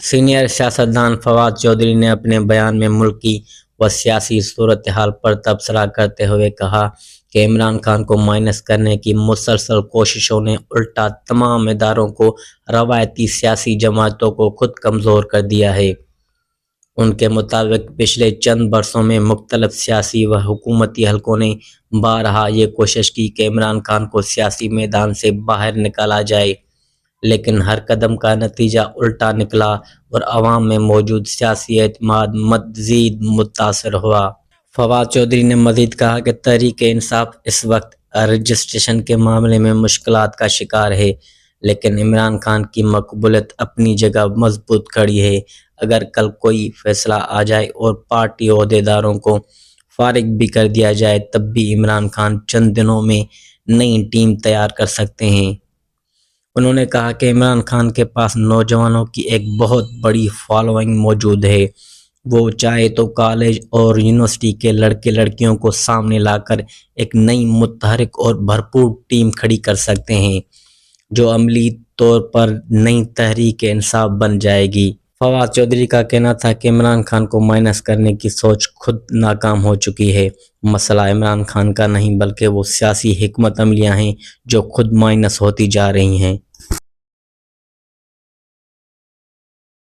Senior सियासतदान फवाद चौधरी ने अपने बयान में मुल्क की व सियासी सूरत हाल पर तबसरा करते हुए कहा कि इमरान खान को माइनस करने की मुसलसल कोशिशों ने उल्टा तमाम इदारों को रवायती सियासी जमातों को खुद कमज़ोर कर दिया है। उनके मुताबिक पिछले चंद बरसों में मुख्तलिफ सियासी व हुकूमती हलकों ने बारहा ये कोशिश की कि इमरान खान को सियासी मैदान से बाहर निकाला जाए, लेकिन हर कदम का नतीजा उल्टा निकला और अवाम में मौजूद सियासी एतमाद मज़ीद मुतासर हुआ। फवाद चौधरी ने मज़ीद कहा कि तहरीक इंसाफ इस वक्त रजिस्ट्रेशन के मामले में मुश्किलात का शिकार है, लेकिन इमरान खान की मकबूलियत अपनी जगह मजबूत खड़ी है। अगर कल कोई फैसला आ जाए और पार्टी ओहदेदारों को फारिग भी कर दिया जाए, तब भी इमरान खान चंद दिनों में नई टीम तैयार कर सकते हैं। उन्होंने कहा कि इमरान खान के पास नौजवानों की एक बहुत बड़ी फॉलोइंग मौजूद है। वो चाहे तो कॉलेज और यूनिवर्सिटी के लड़के लड़कियों को सामने लाकर एक नई मुतहरिक और भरपूर टीम खड़ी कर सकते हैं, जो अमली तौर पर नई तहरीक इंसाफ बन जाएगी। फवाद चौधरी का कहना था कि इमरान खान को माइनस करने की सोच खुद नाकाम हो चुकी है। मसला इमरान खान का नहीं, बल्कि वो सियासी हिकमत अमलियाँ हैं जो खुद माइनस होती जा रही हैं।